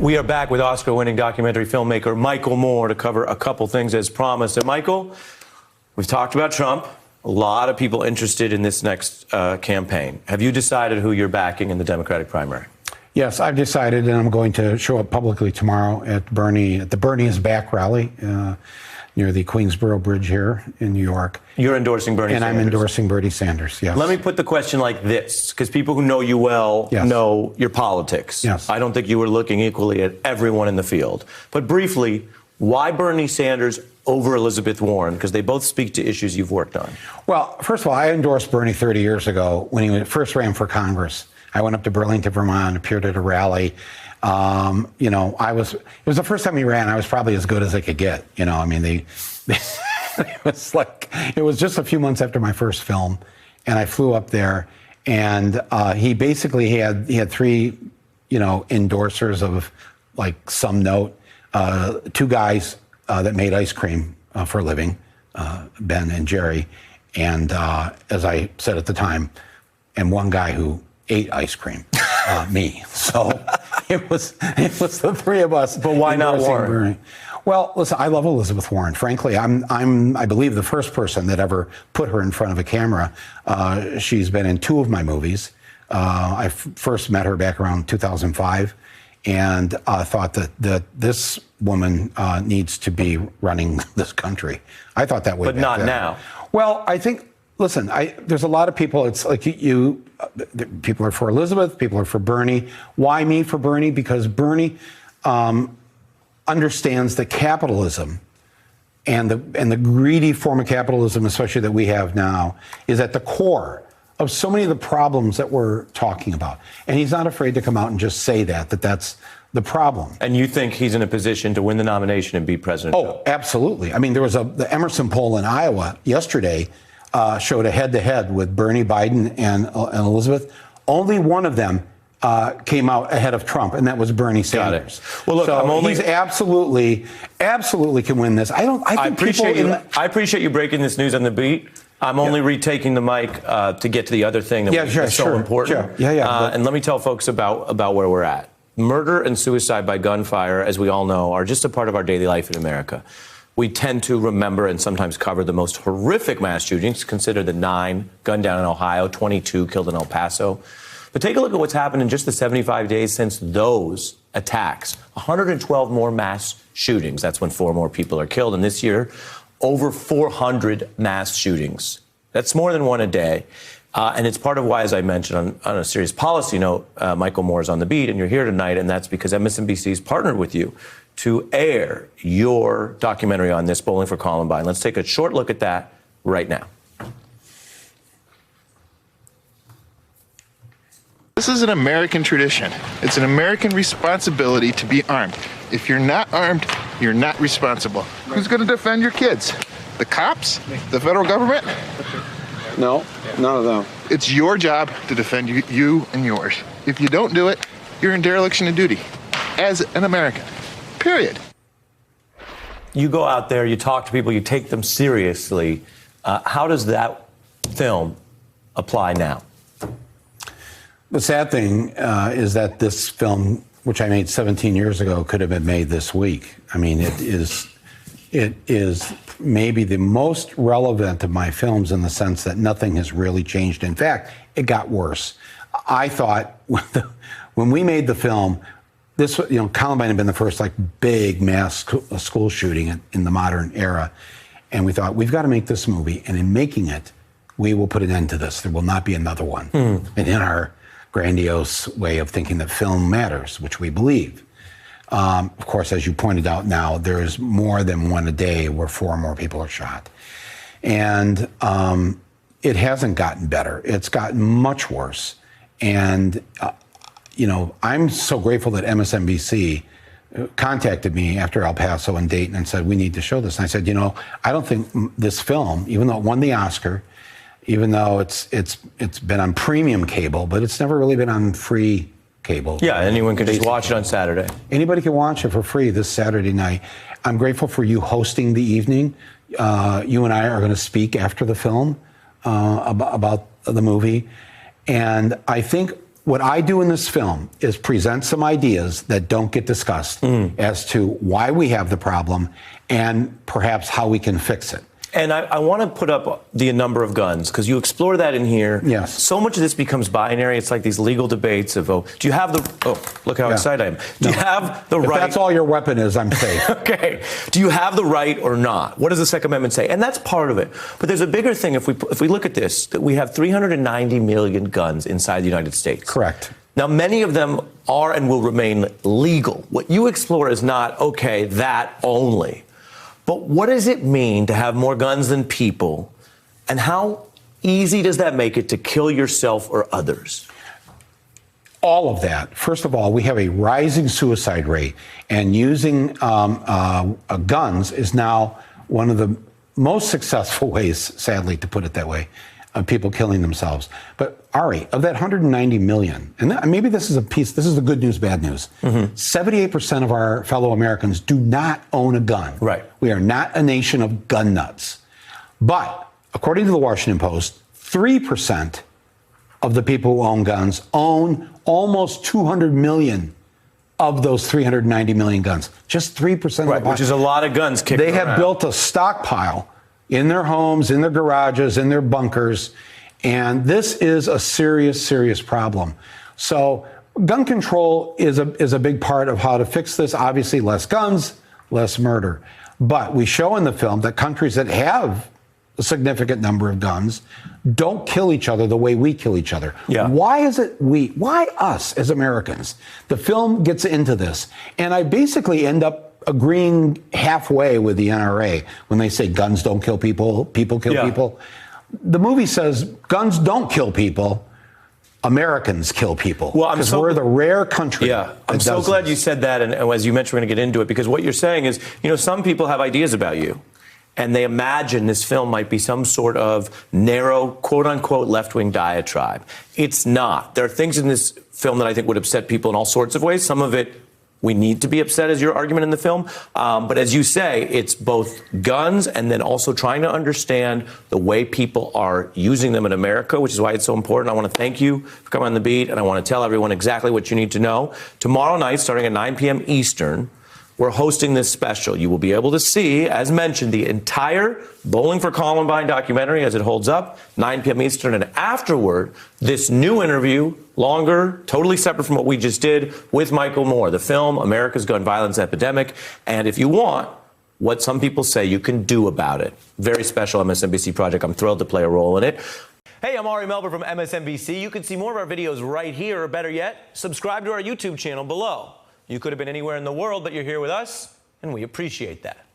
We are back with Oscar-winning documentary filmmaker Michael Moore to cover a couple things as promised. And Michael, we've talked about Trump. A lot of people interested in this next campaign. Have you decided who you're backing in the Democratic primary? Yes, I've decided, and I'm going to show up publicly tomorrow at the Bernie is Back rally near the Queensboro Bridge here in New York. You're endorsing Bernie Sanders? And I'm endorsing Bernie Sanders, yes. Let me put the question like this, because people who know you well know your politics. Yes. I don't think you were looking equally at everyone in the field. But briefly, why Bernie Sanders over Elizabeth Warren? Because they both speak to issues you've worked on. Well, first of all, I endorsed Bernie 30 years ago when he first ran for Congress. I went up to Burlington, Vermont, appeared at a rally. You know, it was the first time he ran. I was probably as good as I could get. You know, I mean, it was just a few months after my first film, and I flew up there, and he had three, you know, endorsers of like some note. Two guys that made ice cream for a living, Ben and Jerry, and as I said at the time, and one guy who ate ice cream, me. So it was the three of us. But why not Warren? Bernie. Well, listen, I love Elizabeth Warren. Frankly, I believe the first person that ever put her in front of a camera. She's been in two of my movies. I first met her back around 2005, and thought that this woman needs to be running this country. I thought that way. But not now. Well, I think. Listen, there's a lot of people. It's like people are for Elizabeth, people are for Bernie. Why me for Bernie? Because Bernie understands that capitalism and the greedy form of capitalism, especially that we have now, is at the core of so many of the problems that we're talking about. And he's not afraid to come out and just say that's the problem. And you think he's in a position to win the nomination and be president? Oh, absolutely. I mean, there was the Emerson poll in Iowa yesterday. Showed a head-to-head with Bernie, Biden, and Elizabeth. Only one of them came out ahead of Trump, and that was Bernie Sanders. Well, look, he's absolutely can win this. I appreciate you breaking this news on the beat. I'm only retaking the mic to get to the other thing that's so important. Sure. And let me tell folks about where we're at. Murder and suicide by gunfire, as we all know, are just a part of our daily life in America. We tend to remember and sometimes cover the most horrific mass shootings. Consider the 9 gunned down in Ohio, 22 killed in El Paso. But take a look at what's happened in just the 75 days since those attacks. 112 more mass shootings. That's when 4 more people are killed. And this year, over 400 mass shootings. That's more than one a day. And it's part of why, as I mentioned, on a serious policy note, Michael Moore is on the beat, and you're here tonight, and that's because MSNBC's partnered with you to air your documentary on this, Bowling for Columbine. Let's take a short look at that right now. This is an American tradition. It's an American responsibility to be armed. If you're not armed, you're not responsible. Who's going to defend your kids? The cops? The federal government? No, none of them. It's your job to defend you and yours. If you don't do it, you're in dereliction of duty as an American. Period. You go out there, you talk to people, you take them seriously. How does that film apply now? The sad thing is that this film, which I made 17 years ago, could have been made this week. I mean, it is maybe the most relevant of my films in the sense that nothing has really changed. In fact, it got worse. I thought when we made the film, Columbine had been the first big mass school shooting in the modern era. And we thought, we've got to make this movie. And in making it, we will put an end to this. There will not be another one. And in our grandiose way of thinking that film matters, which we believe. Of course, as you pointed out now, there's more than one a day where 4 more people are shot. And it hasn't gotten better. It's gotten much worse. And I'm so grateful that MSNBC contacted me after El Paso and Dayton and said, we need to show this. And I said, I don't think this film, even though it won the Oscar, even though it's been on premium cable, but it's never really been on free cable. Yeah, anyone can just watch it on Saturday. Anybody can watch it for free this Saturday night. I'm grateful for you hosting the evening. You and I are going to speak after the film about the movie. And I think what I do in this film is present some ideas that don't get discussed as to why we have the problem and perhaps how we can fix it. And I want to put up the number of guns, because you explore that in here. Yes. So much of this becomes binary. It's like these legal debates of, do you have look how excited I am. Do you have the right? If that's all your weapon is, I'm safe. Okay. Do you have the right or not? What does the Second Amendment say? And that's part of it. But there's a bigger thing if we look at this, that we have 390 million guns inside the United States. Correct. Now, many of them are and will remain legal. What you explore is not, okay, that only. But what does it mean to have more guns than people? And how easy does that make it to kill yourself or others? All of that. First of all, we have a rising suicide rate, and using guns is now one of the most successful ways, sadly, to put it that way, of people killing themselves. But Ari, of that 190 million, and maybe this is the good news, bad news. 78% of our fellow Americans do not own a gun. Right. We are not a nation of gun nuts. But according to the Washington Post, 3% of the people who own guns own almost 200 million of those 390 million guns. Just 3% Right, of the which is a lot of guns kicked They around. have built a stockpile in their homes, in their garages, in their bunkers, and this is a serious, serious problem. So gun control is a big part of how to fix this. Obviously, less guns, less murder. But we show in the film that countries that have a significant number of guns don't kill each other the way we kill each other. Yeah. Why is it why us as Americans? The film gets into this, and I basically end up agreeing halfway with the NRA when they say guns don't kill people, people kill people. The movie says guns don't kill people, Americans kill people. Well, because we're the rare country. Yeah, I'm so glad you said that, and as you mentioned, we're going to get into it, because what you're saying is, some people have ideas about you, and they imagine this film might be some sort of narrow, quote-unquote, left-wing diatribe. It's not. There are things in this film that I think would upset people in all sorts of ways. Some of it we need to be upset, as your argument in the film. But as you say, it's both guns and then also trying to understand the way people are using them in America, which is why it's so important. I want to thank you for coming on The Beat, and I want to tell everyone exactly what you need to know. Tomorrow night, starting at 9 p.m. Eastern, we're hosting this special. You will be able to see, as mentioned, the entire Bowling for Columbine documentary as it holds up, 9 p.m. Eastern. And afterward, this new interview, longer, totally separate from what we just did, with Michael Moore, the film America's Gun Violence Epidemic. And if you want what some people say you can do about it, very special MSNBC project. I'm thrilled to play a role in it. Hey, I'm Ari Melber from MSNBC. You can see more of our videos right here, or better yet, subscribe to our YouTube channel below. You could have been anywhere in the world, but you're here with us, and we appreciate that.